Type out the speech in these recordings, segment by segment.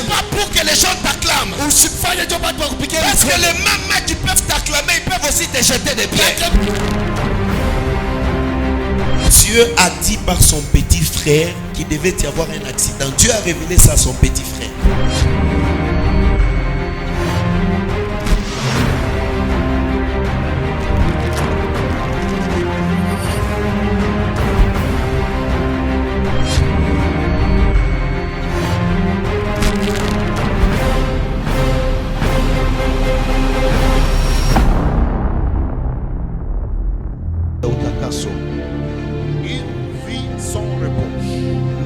pas pour que les gens t'acclament. Parce que les mêmes qui peuvent t'acclamer, ils peuvent aussi te jeter des pierres. Dieu a dit par son petit frère qu'il devait y avoir un accident. Dieu a révélé ça à son petit frère.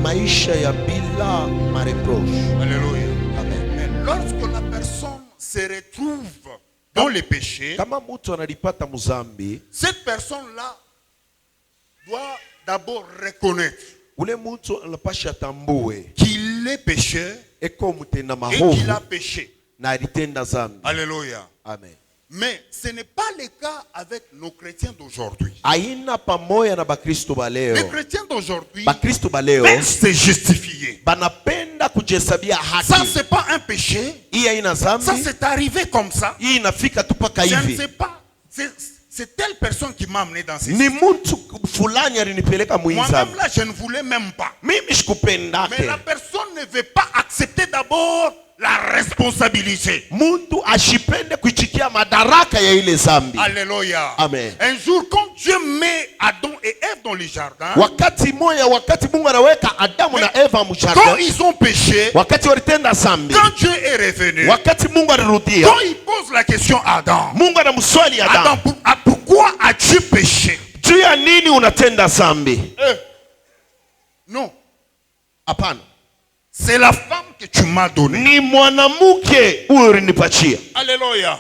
Maisha ya bila mareproche. Alléluia. Amen. Mais lorsque la personne se retrouve dans les péchés, Kama mtu analipata muzambi, cette personne-là doit d'abord reconnaître ule mtu anapasha tambue qu'il est pécheur eko mutenda et mahovu qu'il a péché. na alitenda zambi. Alléluia. Amen. Mais ce n'est pas le cas avec nos chrétiens d'aujourd'hui. Aina pamoja na bakristo Les baleo. chrétiens d'aujourd'hui Bakristo baleo peuvent se justifier. banapenda kujihesabia Ça, haki. c'est pas un péché. Hii haina Ça, zambi. c'est arrivé comme ça. Hii inafika tu paka Je ne hivi. sais pas. C'est telle personne qui m'a amené dans ces Ni mtu fulani alinipeleka Moi-même, muizambi. là, je ne voulais même pas. Mimi Mais sikupendake. la personne ne veut pas accepter d'abord la responsabilité. Muntu ashipende kuichikia madaraka ya ile zambi. Alléluia. Amen. Un jour, quand Dieu met Adam et Ève dans le jardin, Wakati moya, wakati Mungu anaweka Adamu na Eva quand mjardin, ils ont péché, wakati walitenda zambi, quand Dieu est revenu, wakati Mungu alirudia, quand il pose la question à Adam, Mungu anamswali Adam, Adamu, pourquoi as-tu péché? juu ya nini unatenda zambi? Non, Hapana, c'est la femme que tu m'as donnée. ni mwanamke huyo ulinipatia. Alléluia.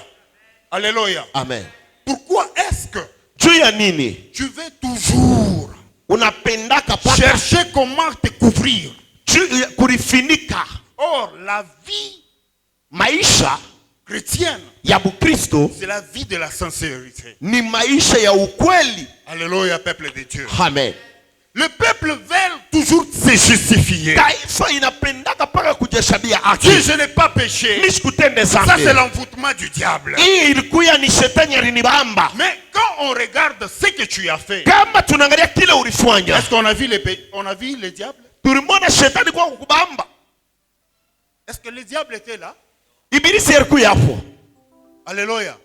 Alléluia. Amen. Pourquoi est-ce que Juu ya nini tu veux toujours unapendaka paka chercher comment te couvrir? kulifinika? Or, la vie Maisha chrétienne, ya Bukristo c'est la vie de la sincérité. ni maisha ya ukweli. Alléluia, peuple de Dieu. Amen. Le peuple veut toujours se justifier. Taifa inapendaka paka kujihesabia haki. Si je n'ai pas péché, Mimi sikutende ça zambi. c'est l'envoûtement du diable. Hii ilikuwa ni shetani alinibamba. Mais quand on regarde ce que tu as fait, Kama tunaangalia kile ulifanya, est-ce qu'on a vu on a vu le diable? tulimwona shetani kwa kukubamba. Est-ce que le diable était là? Ibilisi alikuwa hapo. Alléluia.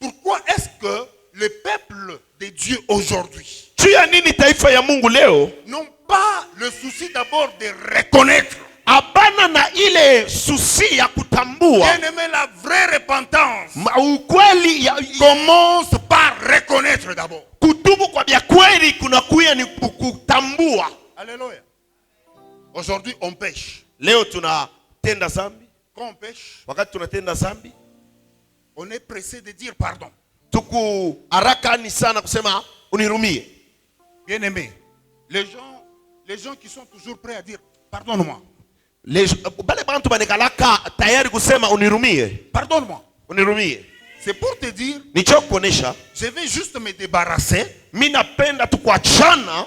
Pourquoi est-ce que le peuple de Dieu aujourd'hui Juu ya nini taifa ya Mungu leo n'ont pas le souci d'abord de reconnaître? abana na ile susi ya kutambua Bien-aimé, la vraie repentance ukweli ya commence par reconnaître d'abord. kutubu kwa vya kweli kunakuya ni kutambua. Alléluia. Aujourd'hui, on pêche. Leo tunatenda zambi. Quand on pêche, Wakati tunatenda zambi, on est pressé de dire pardon. tuku haraka ni sana kusema unirumie. Bien-aimé, les gens qui sont toujours prêts à dire pardonne-moi. Bale bantu banekalaka tayari kusema unirumie. Pardonne-moi. Unirumie. C'est pour te dire, Nicho kuonesha je vais juste me débarrasser, mimi napenda tu kuachana,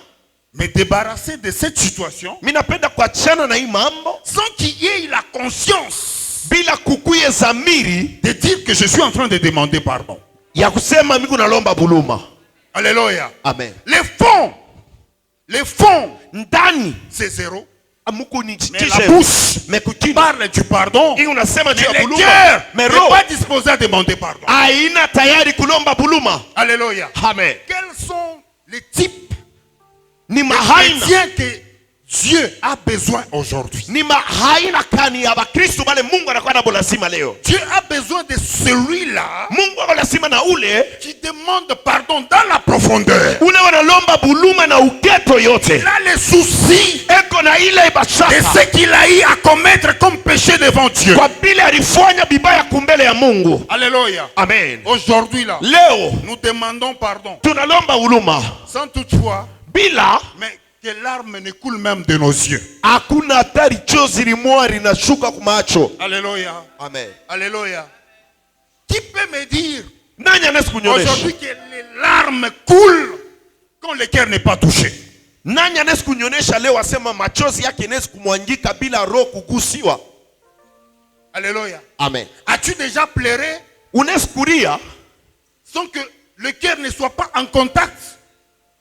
me débarrasser de cette situation mimi napenda kuachana na hii mambo sans qu'il y ait la conscience bila kukuye zamiri de dire que je suis en train de demander pardon. ya kusema mimi nalomba buluma. Alléluia. Amen. Les fonds, Ndani c'est zéro. amuku ni Mais la bouche mekutini parle du pardon. hii unasema Mais juu ya le buluma, cœur mais n'est roho pas disposé à demander pardon. haina tayari kulomba buluma. Alléluia. Amen. Quels sont les types Ni de mahaina, chrétiens que Dieu a besoin aujourd'hui? ni mahaina kani ya Bakristo bale Mungu anakuwa na lazima leo. Dieu a besoin de celui-là Mungu ako lazima na ule qui demande pardon dans la profondeur. ule wanalomba buluma na ugeto yote. Il a les soucis Eko na ile de bashaka ce qu'il a eu à commettre comme péché devant Dieu. kwa vile alifanya bibaya kumbele ya Mungu. Alléluia. Amen. Aujourd'hui là, Leo nous demandons pardon tunalomba huluma sans toutefois, bila mais que larmes ne coulent même de nos yeux. hakuna hatari chozi limwa linashuka kumacho. Alléluia. Amen. Alléluia. Qui peut me dire Nani anaweza kunyonyesha? aujourd'hui que les larmes coulent quand le cœur n'est pas touché? Nani anaweza kunyonyesha leo asema machozi yake inaweza kumwangika bila roho kugusiwa? Alléluia. Amen. As-tu déjà pleuré Unaweza kulia sans que le cœur ne soit pas en contact?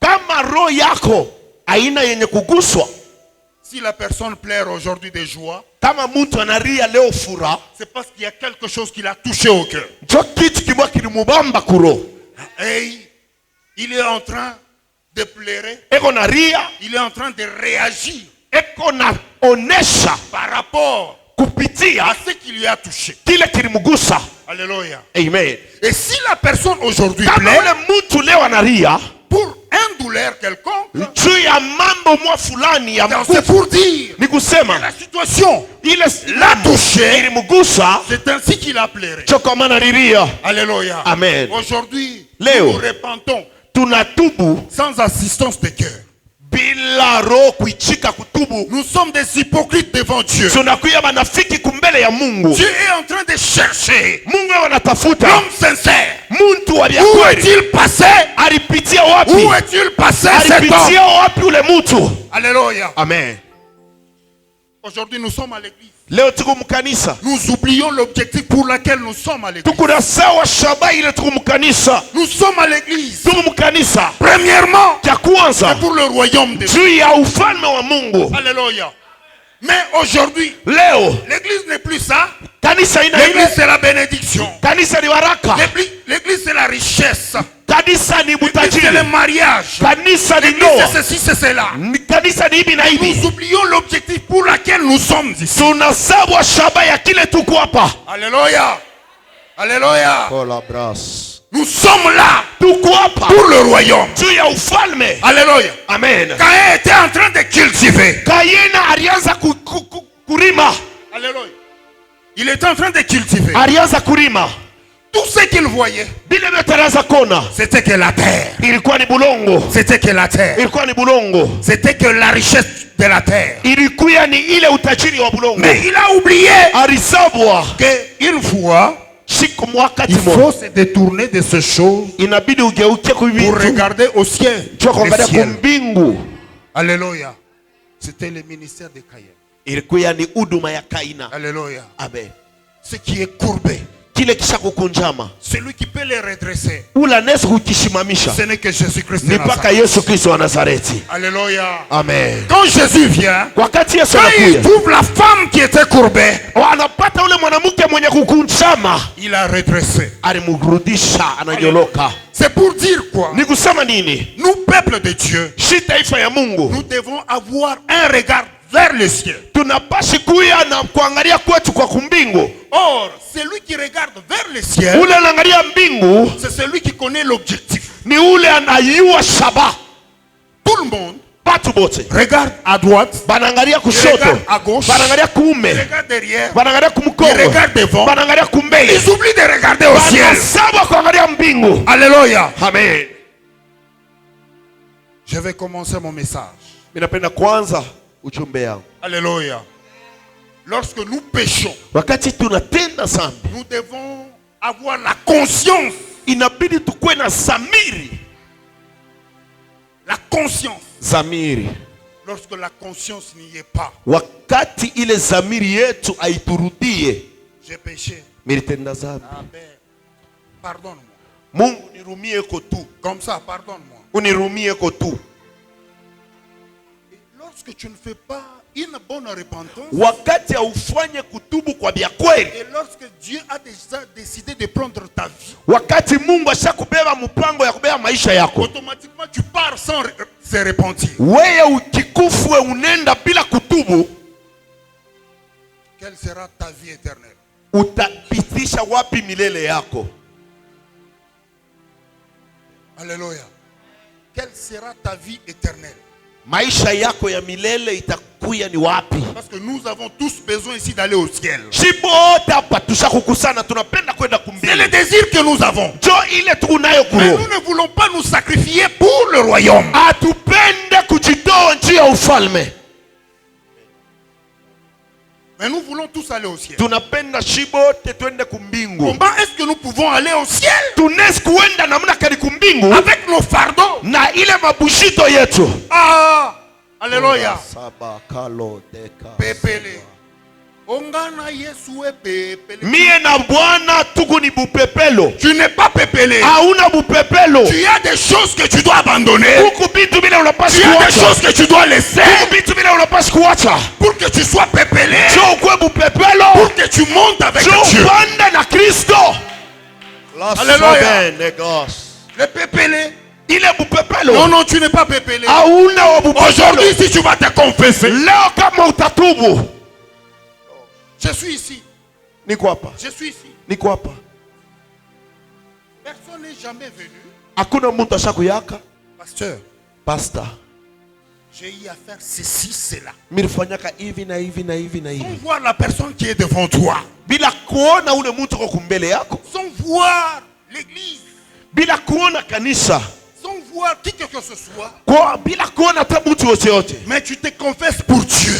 kama roho yako haina yenye kuguswa? Si la personne pleure aujourd'hui de joie, Kama mtu analia leo furaha, c'est parce qu'il y a quelque chose qui l'a touché au cœur. njo kitu kimoja kilimubamba kuro. Et il est en train de pleurer. Eko nalia, Il est en train de réagir eko naonesha par rapport kupitia à ce qui lui a touché. kile kilimugusa. Alléluia. Amen. Et si la personne aujourd'hui Kama pleure ule mtu leo analia pour un douleur quelconque, juu ya mambo mwa fulani ya c'est pour dire ni kusema la situation ile l'a touché. ilimugusa, C'est ainsi qu'il a pleuré. cho kwa maana lilia. Alléluia. Amen. Aujourd'hui, Léo. nous repentons Tunatubu sans assistance de cœur. bila roho kuichika kutubu. Nous sommes des hypocrites devant Dieu. Tunakuya manafiki kumbele ya Mungu. Dieu est en train de chercher Mungu anatafuta l'homme sincère. muntu wa vya Où kweli. est-il passé? Alipitia wapi? Où est-il passé cet Alipitia homme? wapi ule mtu? Alléluia. Amen. Aujourd'hui, nous sommes à l'église. Leo tuko mkanisa, Nous oublions l'objectif pour lequel nous sommes à l'église. tuko na sawa shaba ile tuko mkanisa. Nous sommes à l'église. Tuko mkanisa Premièrement, cha kwanza pour le royaume de Dieu. juu ya ufalme wa Mungu. Alléluia. Mais aujourd'hui, Leo l'église n'est plus ça. kanisa ina L'église, c'est la bénédiction. kanisa ni baraka, L'église, c'est la richesse. kanisa ni L'église, c'est le butajiri, mariage. kanisa ni L'église, ndoa, c'est ceci, c'est cela. kanisa ni hivi na hivi. Nous oublions l'objectif pour lequel nous sommes ici. Tunasabwa shaba ya kile tuko hapa. Alléluia. Alléluia. Kolabras. Nous sommes là Tuko hapa pour le royaume. juu ya ufalme. Alléluia. Amen. Caïn était en train de cultiver. Kayena alianza kurima, Alléluia. Il était en train de cultiver. alianza kurima. Tout ce qu'il voyait, Bile vyote alianza kona, c'était que la terre. ilikuwa ni bulongo, C'était que la terre. ilikuwa ni bulongo, C'était que la richesse de la terre. ilikuwa ni ile utajiri wa bulongo. Mais il a oublié Alisabwa qu'une fois, siku mwakati il faut moja se détourner de ces choses inabidi ugeuke pour kuvitu regarder au ciel. cho Le kuangalia ciel. kumbingu. Alléluia. C'était le ministère de Caïn. Ilikuwa ni huduma ya Kaina. Alléluia. Amen. Ce qui est courbé, Kile kisha kukunjama celui qui peut les redresser, ula nesi kukisimamisha ce n'est que Jésus-Christ de ni mpaka Nazareth. Yesu Kristo wa Nazareti. Alléluia. Amen. Quand Jésus vient, Wakati Yesu quand il anakuja, trouve la femme qui était courbée, anapata ule mwanamke mwenye kukunjama, il a redressé. alimrudisha, ananyoloka. C'est pour dire quoi? Ni kusema nini? Nous, peuple de Dieu, Shi taifa ya Mungu, nous devons avoir un regard vers le ciel. tunapashi kuya na kuangalia kwetu kwa kumbingu. Or, celui qui regarde vers le ciel, Ule anaangalia mbingu c'est celui qui connaît l'objectif. ni ule anayua shaba. Tout le monde Batu bote regarde à droite, banaangalia kushoto, regarde à gauche, banaangalia kuume, regarde derrière, banaangalia kumkongo, regarde devant. banaangalia kumbele, Ils oublient de regarder au ciel. banasabwa kuangalia mbingu. Alléluia. Amen. Je vais commencer mon message. Ninapenda kwanza ujumbe yangu. Alléluia. Lorsque nous péchons, Wakati tunatenda dhambi, nous devons avoir la conscience. inabidi tukue na zamiri. La conscience. Zamiri. Lorsque la conscience n'y est pas, Wakati ile zamiri yetu aiturudie, j'ai péché. militenda dhambi. Amen. Pardonne-moi. Mungu nirumie ko tu. Comme ça, pardonne-moi. Unirumie ko tu. Et lorsque tu ne fais pas une bonne repentance, Wakati haufanye kutubu kwa vya kweli, et lorsque Dieu a déjà décidé de prendre ta vie, wakati Mungu ashakubeba mpango ya kubeba maisha yako, automatiquement tu pars sans se repentir. wewe ukikufwe unenda bila kutubu, Quelle sera ta vie éternelle? utapitisha wapi milele yako? Alléluia. Quelle sera ta vie éternelle? Maisha yako ya milele itakuya ni wapi? Parce que nous avons tous besoin ici d'aller au ciel. Shibote hapa tushakukusana, tunapenda kwenda C'est le kumbele. désir que nous avons. Jo ile tunayo Mais kuro. nous ne voulons pas nous sacrifier pour le royaume. Atupende kujitoa njia ya ufalme. Mais nous voulons tous aller au ciel. Tunapenda shibote twende kumbingu. Comment est-ce que nous pouvons aller au ciel? Tunaweza kuenda namna kani kumbingu Avec nos fardeaux. na ile mabushito yetu. Ah, alléluia. Saba kalo deka. Pépélé. Ongana Yesu e pepele. Mie na Bwana tuku ni bupepelo. Tu n'es pas pépélé. Hauna bupepelo. Tu as des choses que tu dois abandonner. Huku bitu bila unapaswa Tu as des kuacha. choses que tu dois laisser. Huku bitu bila unapaswa kuacha. Pour que tu sois pépélé. Jo ukwe bupepelo. Pour que tu montes avec Jo Dieu. upande na Kristo. Alléluia. Negos. Le pépélé. Il est bupepelo. Non, non, tu n'es pas pépélé. Hauna wa bupepelo. Aujourd'hui, si tu vas te confesser, Leo kama utatubu. je suis ici. Niko hapa. Je suis ici. Niko hapa. Personne n'est jamais venu. Hakuna mtu ashakuyaka. Pasteur, Pastor. j'ai eu à faire ceci, cela. Milifanyaka hivi na hivi na hivi na Sans hivi. voir la personne qui est devant toi. Bila kuona ule mtu kwa kumbele yako. Sans voir l'église. Bila kuona kanisa. Sans voir qui que ce soit. Kwa bila kuona hata mtu yote yote. Mais tu te confesses pour Dieu.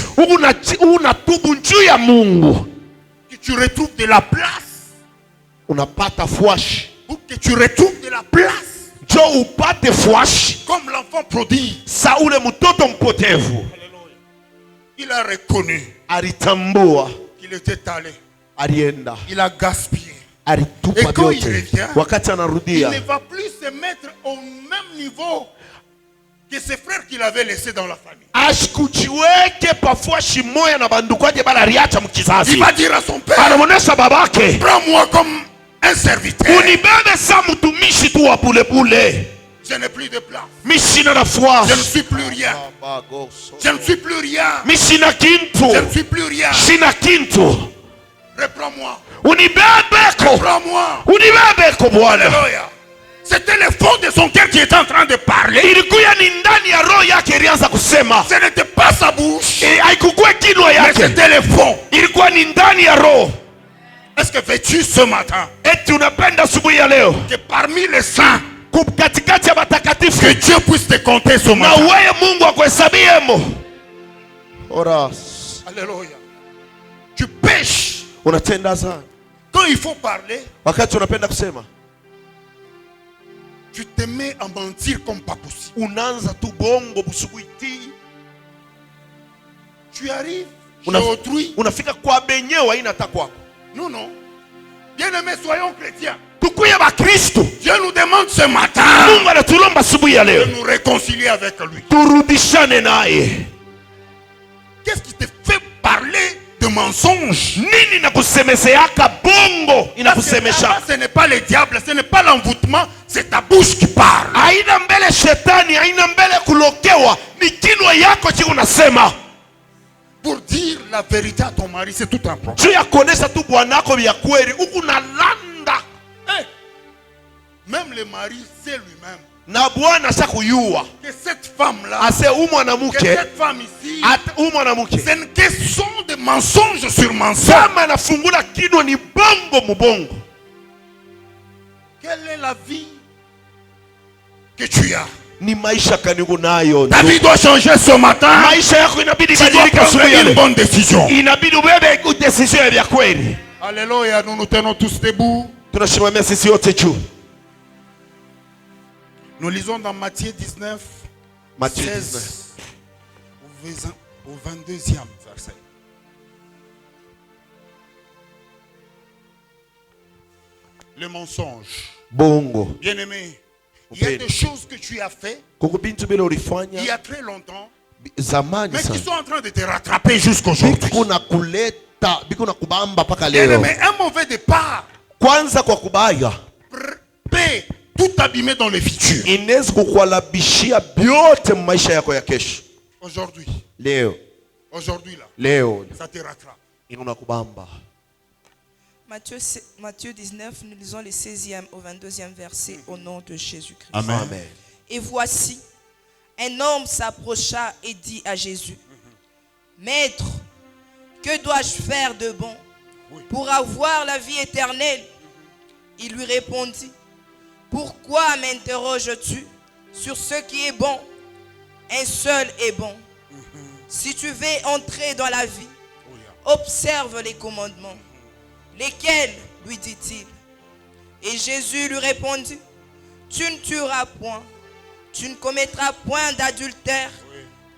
Unatubu juu ya Mungu. Que tu retrouves de la place. Unapata fwashi. Pour que tu retrouves de la place. Jo upate fwashi. Comme l'enfant prodigue. Sa ule mtoto mpotevu. Il a reconnu Alitambua. qu'il était allé. Alienda. Il a gaspillé. Alitupa Et quand il vyote. revient, Wakati il anarudia. ne va plus se mettre au même niveau que ses frères qu'il avait laissés dans la famille. Ashikuchiweke pafwashi moya na bandukwaje bala riacha Il mkizazi. va dire à son père, Anamonesha babake. prends-moi comme un serviteur. Unibebe sa mtumishi tu wa pule pule. Je n'ai plus de place. Mishina na Je ne fwashi. suis plus rien. Je ne suis plus rien. Mishina kintu. Je ne suis plus rien. Shina kintu. Reprends-moi. Unibebeko. Reprends-moi. Unibebeko Bwana. Alléluia. C'était le fond de son cœur qui était en train de parler. Ilikuwa ni ndani ya roho yake ilianza kusema. Ce n'était pas sa bouche. Haikukuwa kinywa Mais yake. c'était le fond. Ilikuwa ni ndani ya roho. Est-ce que veux-tu ce matin Eti unapenda asubuhi ya leo. que parmi les saints, Katikati ya matakatifu. que Dieu puisse te compter ce Na matin? wewe Mungu akuhesabiemo. Oras. Alléluia. Tu pêches. Unatenda sana. Quand il faut parler, Wakati unapenda kusema. tu te mets à mentir comme pas possible. Unaanza tu bongo busubuiti. Tu arrives chez Una- autrui. Unafika kwa benyewe haina hata kwako. Non, non. Bien-aimés, soyons chrétiens. Tukuye ba Kristo. Dieu nous demande ce matin Mungu anatulomba asubuhi ya de leo. nous réconcilier avec lui. Turudishane naye. Qu'est-ce qui te fait parler de mensonges? Nini nakusemeseaka bongo Parce que inakusemesha. là-bas, ce n'est pas le diable, ce n'est pas l'envoûtement, c'est ta bouche qui parle. Haina mbele shetani, haina mbele kulokewa. Ni kinywa yako chiko unasema. Pour dire la vérité à ton mari, c'est tout un problème. Juu ya kuonesha tu bwanako vya kweli huku nalanda. Hey, même le mari sait lui-même Na bwana asha kuyua. que cette femme-là, Ase huyu que mwanamke, cette femme ici, ata huyu mwanamke. c'est une question de mensonge sur mensonge. Kama anafungula kinywa ni bongo mubongo. Quelle est la vie que tu as? Ni maisha kanigu nayo. Ta vie doit changer ce matin. Maisha yako inabidi Tu dois badilika asubuhi prendre ya une leo. bonne décision. Inabidi ubebe decision ya vya kweli. Alléluia, nous nous tenons tous debout. Tunashimamia sisi yote juu. Nous lisons dans Matthieu 19, Matthieu 16 au 22e verset. Le mensonge. Bongo. Bien-aimé, il y a des choses que tu as fait Kuko bintu bila il ulifanya y a très longtemps, zamani mais qui sana. sont en train de te rattraper jusqu'aujourd'hui. Biko na kuleta, biko na kubamba paka leo. Bien-aimé, un mauvais départ Kwanza kwa kubaya. peut tout abîmer dans le futur. Inaweza kukualabishia byote maisha yako ya kesho. Aujourd'hui, Leo. aujourd'hui là, Leo. ça te rattrape. Inuna kubamba. Matthieu 19, nous lisons le 16e au 22e verset au nom de Jésus-Christ. Amen. Amen. Et voici, un homme s'approcha et dit à Jésus, Maître, que dois-je faire de bon pour avoir la vie éternelle? Il lui répondit, pourquoi m'interroges-tu sur ce qui est bon? Un seul est bon. Si tu veux entrer dans la vie, observe les commandements. Lesquels, lui dit-il. Et Jésus lui répondit, tu ne tueras point, tu ne commettras point d'adultère,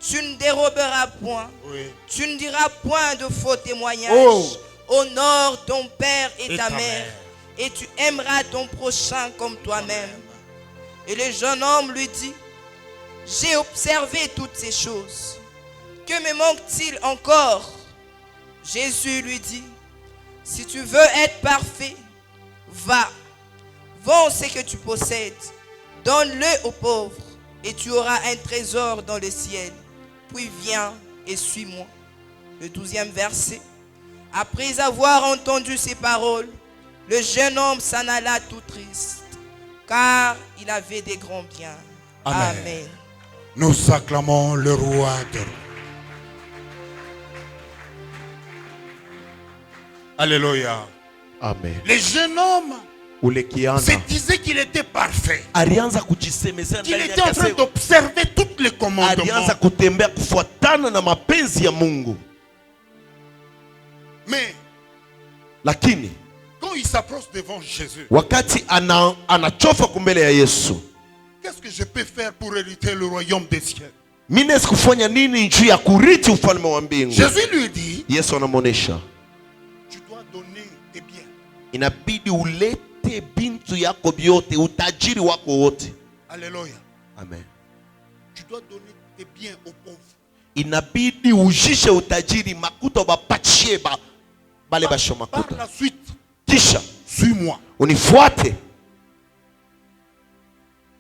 Tu ne déroberas point. Oui. Tu ne diras point de faux témoignages. Oh. Honore ton père et, Et ta ta mère. mère. Et tu aimeras ton prochain comme toi-même. Et le jeune homme lui dit, j'ai observé toutes ces choses. Que me manque-t-il encore? Jésus lui dit, si tu veux être parfait, va, vends ce que tu possèdes, donne-le aux pauvres, et tu auras un trésor dans le ciel. Puis viens et suis-moi. Le 12e verset. Après avoir entendu ces paroles, le jeune homme s'en alla tout triste, car il avait des grands biens. Amen. Amen. Nous acclamons le roi de rois. Alléluia. Amen. Le jeune homme Ule kijana se disait qu'il était parfait. alianza kujisemezea Qu'il ndani était en yake train sema- d'observer tous les commandements. alianza kutembea kufuatana na mapenzi ya Mungu, Mais lakini quand il s'approche devant Jésus, wakati anachofa kumbele ya Yesu, qu'est-ce que je peux faire pour hériter le royaume des cieux? mimi naweza kufanya nini juu ya kurithi ufalme wa mbingu? Jésus lui dit, Yesu anamuonesha tu dois donner tes biens. inabidi ulete bintu yako vyote, utajiri wako wote. Alléluia. Amen. Tu dois donner tes biens aux pauvres. Inabidi ujishe utajiri makuta bapachie bale basho Par makuta, la suite, kisha suis-moi. unifuate.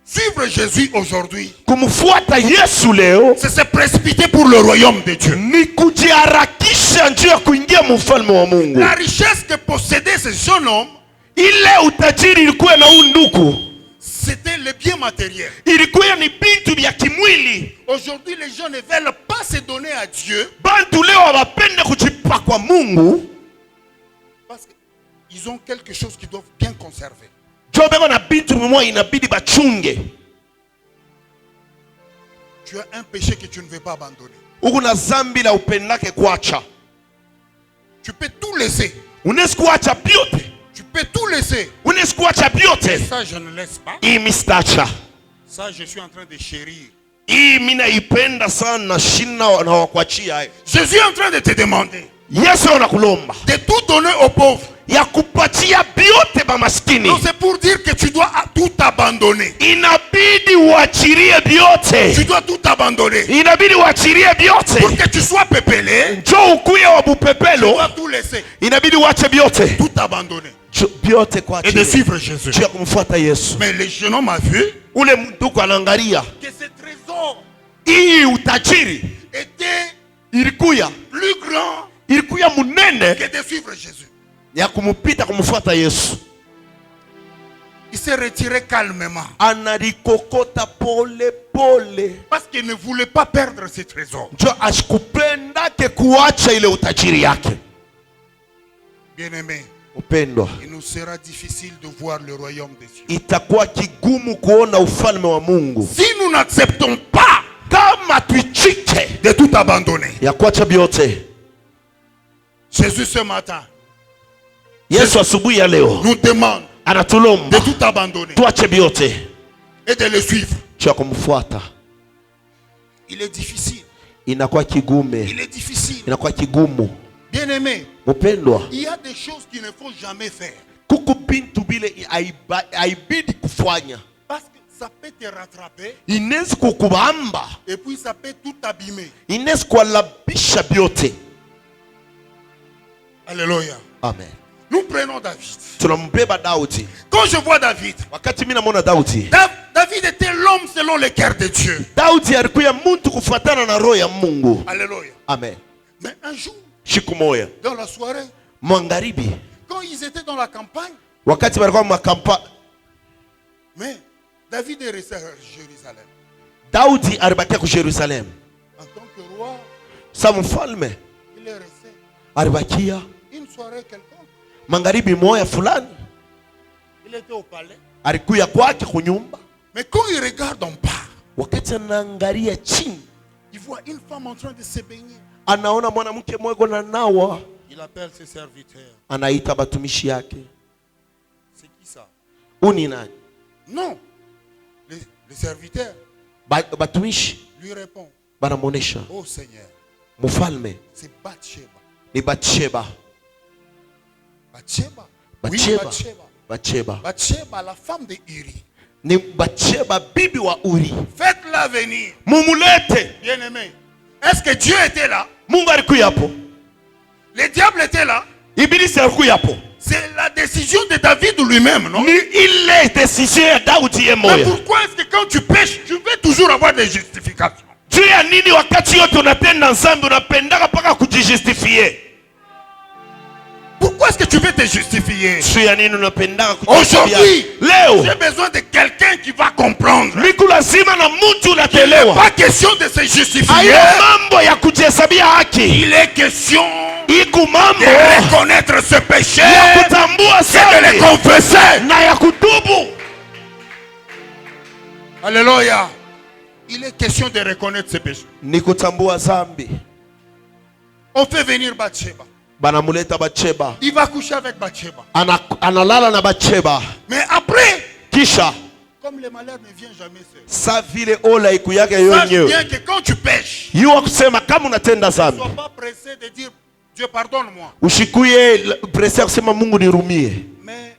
Suivre Jésus aujourd'hui, Kumfuata Yesu leo c'est se précipiter pour le royaume de Dieu. ni kujiharakisha njia ya kuingia mufalme wa Mungu. La richesse que possédait ce jeune homme, Ile utajiri ilikuwa na unduku, c'était le bien matériel. ilikuwa ni bintu vya kimwili. Aujourd'hui, les gens ne veulent pas se donner à Dieu Bantu leo hawapende kujipa kwa Mungu, parce qu'ils ont quelque chose qu'ils doivent bien conserver. jo beko na bintu mmoja inabidi bachunge. Tu as un péché que tu ne veux pas abandonner. Uko na zambi la upendake kuacha, Tu peux tout laisser. unaweza kuacha vyote, Tu peux tout laisser. unaweza kuacha vyote. Ça, je ne laisse pas. Hii mistacha, Ça, je suis en train de chérir. hii mimi naipenda sana, shina na wakuachia. Jésus est en train de te demander Yesu anakulomba de tout donner aux pauvres. ya kupatia vyote ba maskini. Non, c'est pour dire que tu dois tout abandonner. Inabidi uachirie vyote, Tu dois tout abandonner. inabidi uachirie Pour vyote. que tu sois pépélé, Njoo ukuye wa tu bupepelo, dois tout laisser, inabidi uache vyote, tout abandonner vyote kwa et de ajili suivre Jésus. ya kumfuata Yesu. Mais le jeune homme a vu Ule mtu anaangalia que ce trésor hii utajiri était ilikuya plus grand munene que de suivre Jésus. ya kumupita kumfuata Yesu. Il s'est retiré calmement Analikokota pole pole, parce qu'il ne voulait pas perdre ce trésor. njo asikupendake kuacha ile utajiri yake. Bien-aimé, Upendwa, il nous sera difficile de voir le royaume des cieux. itakuwa kigumu kuona ufalme wa Mungu Si nous n'acceptons pas kama tuichike de tout abandonner. ya kuacha vyote. Jésus ce matin Yesu asubuhi ya leo nous demande anatulomba de tout abandonner tuache vyote et de le suivre. cha kumfuata. Il est difficile. Inakuwa kigume, Il est difficile. inakuwa kigumu. Bien-aimé, Mpendwa, il y a des choses qu'il ne faut jamais faire. kuku bintu bile haibidi kufanya, Parce que ça peut te rattraper inaweza kukubamba, et puis ça peut tout abîmer. inaweza kualabisha vyote. Alléluia. Amen. Nous prenons David. Tunambeba Daudi. Quand je vois David, Wakati mimi namuona Daudi, David était l'homme selon le cœur de Dieu. Daudi alikuwa mtu kufuatana na roho ya Mungu. Alléluia. Amen. Mais un jour, Siku moja dans la soirée, magharibi, quand ils étaient dans la campagne, wakati walikuwa makampa, mais David est resté à Jérusalem. Daudi alibakia ku Jerusalem. En tant que roi, Sa mfalme il est resté alibakia une soirée quelconque. magharibi moya fulani, Il était au palais. alikuya kwake kunyumba. Mais quand il regarde en bas, Wakati anaangalia chini, il voit une femme en train de se baigner. anaona mwanamke mwego na nawa, Il appelle ses serviteurs. anaita batumishi yake. C'est qui ça? Uni nani? Non. Les serviteurs Batumishi lui répondent. banamuonesha Oh Seigneur, mfalme c'est Bathsheba. ni Bathsheba. Bathsheba. Oui, Bathsheba. Bathsheba. Bathsheba Bathsheba, la femme de Uri. ni Bathsheba bibi wa Uri. Faites-la venir. Mumulete. Bien-aimé, est-ce que Dieu était là? Mungu alikuwa hapo. Le diable était là? Ibilisi alikuwa hapo. C'est la décision de David lui-même, non? Ni ile decision ya Daudi Mais moya. pourquoi est-ce que quand tu pêches, tu veux toujours avoir des justifications? Juu ya nini wakati yote unatenda dhambi unapendaka paka kujijustifie? Pourquoi est-ce que tu veux te justifier? Juu ya nini unapendaka Aujourd'hui, kujijustifia? Leo j'ai besoin de quelqu'un qui va comprendre. miku lazima na mtu Il n'est unatelewa. pas question de se justifier. Hayo mambo ya kujihesabia haki. Il est question Iku mambo de reconnaître ce péché ya kutambua et de le dhambi confesser. na ya kutubu. Alléluia. Il est question de reconnaître ce péché. Ni kutambua dhambi. On fait venir Bathsheba. Banamuleta Bathsheba. Il va coucher avec Bathsheba. Analala na Bathsheba. Mais après, Kisha comme le malheur ne vient jamais seul, sa vile ola iku yake sache yenyewe. bien que quand tu pêches, Yuwa kusema kama unatenda ne dhambi. sois pas pressé de dire Dieu pardonne-moi. Ushikuye presi ya kusema Mungu nirumie. Mais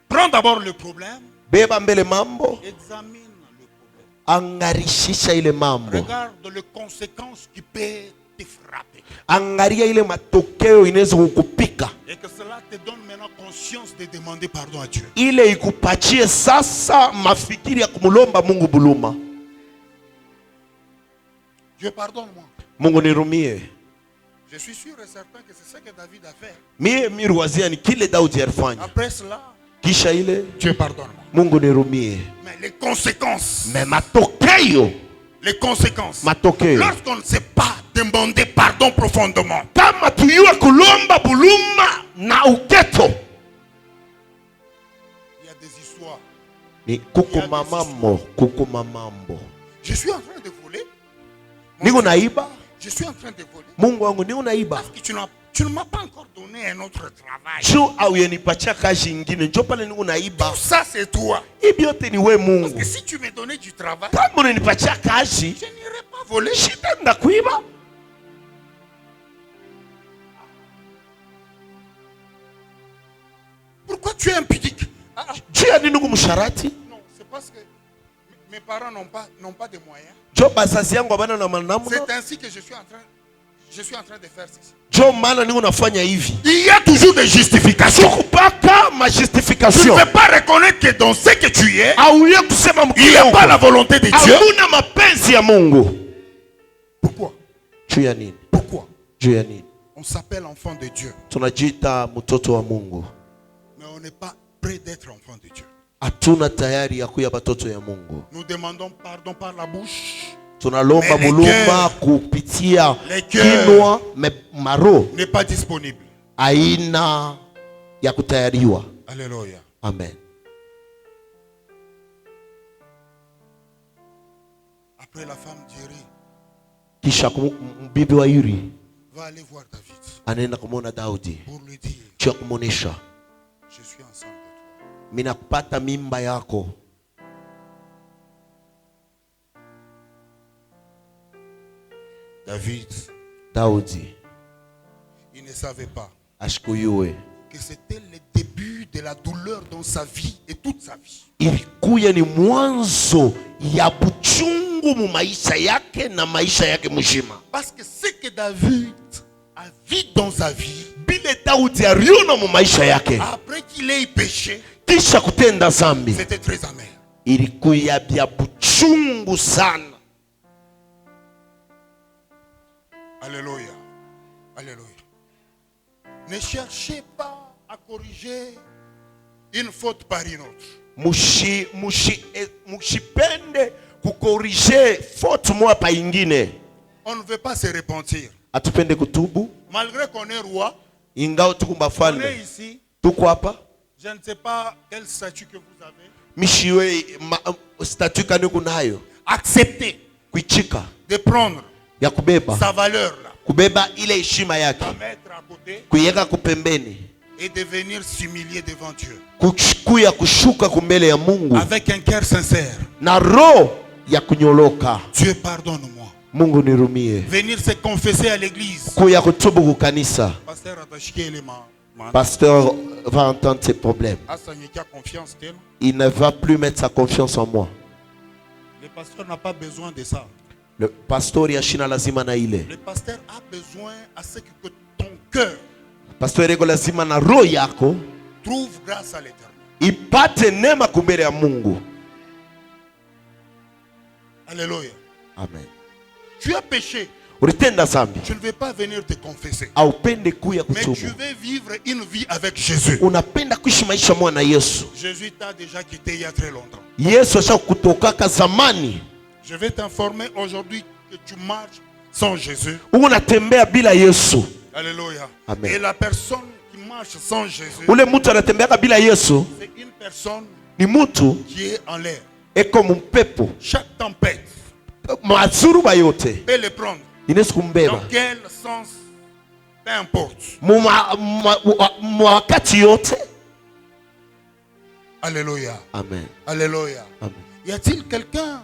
prends d'abord le problème, Beba mbele mambo, examine le problème. angarishisha ile mambo. Regarde les conséquences qui peuvent te frapper. Angaria ile matokeo inaweza kukupika. Et que cela te donne maintenant conscience de demander pardon à Dieu. Ile ikupatie sasa mafikiri ya kumulomba Mungu buluma. Dieu pardonne-moi. Mungu nirumie. Je suis sûr et certain que c'est ce que David a fait. Mie miruwazia ni kile Daudi alifanya. Après cela, Kisha ile Dieu pardonne-moi. Mungu nirumie. Mais les conséquences, Me matokeo, les conséquences, matokeo. lorsqu'on ne sait pas demander pardon profondément, Kama tuyua kulomba buluma na uketo. il y a des histoires. Ni kuko mamambo. Je suis en train de voler. Niko naiba. Je suis en train de voler. Mungu wangu niko naiba. Parce que tu ne m'as pas encore donné un autre travail. Juu au yenipatia kazi ingine. Njoo pale niko naiba. Tout ça, c'est toi. Ibi yote ni we Parce Mungu. que si tu me donnais du travail, Kama unanipatia kazi, je n'irais pas voler. shitaenda kuiba. Pourquoi tu es impudique? Juu ya nini kumsharati? Non, c'est parce que mes parents n'ont pas de moyens. Njoo bazazi yangu abana na manamna. C'est ainsi que je suis en train de faire ceci. Njoo maana niko nafanya hivi. Il y a toujours des justifications. Kupaka ma Tu ne justification. peux pas reconnaître que dans ce que tu es, Auye kusema il n'y a pas la volonté de Dieu. hakuna mapenzi ya Mungu. Pourquoi? Juu ya nini? Pourquoi? Juu ya nini? On s'appelle enfant de Dieu, Tunajiita mtoto wa Mungu. mais on n'est pas prêt d'être enfant de Dieu. Hatuna tayari ya kuya batoto ya Mungu. Nous demandons pardon par la bouche. Tunalomba Mais les buluma cœurs, kupitia les cœurs kinwa, maro n'est pas disponible. aina ya kutayariwa. Alléluia. Amen. Après la femme d'Uri Kisha bibi wa Yuri va aller voir David anaenda kumwona Daudi pour lui dire, cha kumuonesha, je suis enceinte de toi. mina kupata mimba yako. Daudi Il ne savait pas ashikuyue que c'était le début de la douleur dans sa vie et toute sa vie. ilikuya ni mwanzo ya buchungu mu maisha yake na maisha yake mzima. Parce que ce que David a vu dans sa vie, Bile Daudi aliona mu maisha yake après qu'il ait péché, kisha kutenda zambi, c'était très amer. ilikuya bya buchungu sana. Alléluia. Alléluia. Ne cherchez pas à corriger une faute par une autre. Mushipende kukorije faute moja pa ingine. On ne veut pas se repentir. Atupende kutubu Malgré qu'on est roi, ingao tuko on est bafalme. ici. Tuko hapa Je ne sais pas quel statut que vous avez. mishiwe statut kani kunayo Acceptez kuichika de prendre ya kubeba sa valeur là, kubeba ile heshima yake la mettre à côté kuiweka kupembeni, et de venir s'humilier devant Dieu. kuya kushuka kumbele ya Mungu Avec un cœur sincère. na roho ya kunyoloka. Dieu pardonne-moi. Mungu nirumie. Venir se confesser à l'église. Kuya kutubu kukanisa. Pasteur atashike les mains. Pasteur va entendre ses problèmes. Confiance. Il ne va plus mettre sa confiance en moi. Le pasteur n'a pas besoin de ça. Le pasteur yashina lazima na ile. Le pasteur a besoin à ce que ton cœur pasteur ego lazima na roho yako trouve grâce à l'Éternel. Ipate neema kumbele ya Mungu. Alléluia. Amen. Tu as péché. Ulitenda zambi. Je ne vais pas venir te confesser. Haupende kuya Mais kutubu. tu veux vivre une vie avec Jésus. Unapenda kuishi maisha mwana Yesu. Jésus t'a déjà quitté il y a très longtemps. Yesu ashakutokaka zamani. Je vais t'informer aujourd'hui que tu marches sans Jésus. Unatembea bila Yesu. Alléluia. Amen. Et la personne qui marche sans Jésus, Ule mtu anatembea bila Yesu c'est une personne ni mtu qui est en l'air. eko mpepo. Chaque tempête Mazuru bayote peut le prendre. inaweza kumbeba. Dans quel sens? Peu importe. Wakati yote. Alléluia. Amen. Alléluia. Amen. Y a-t-il quelqu'un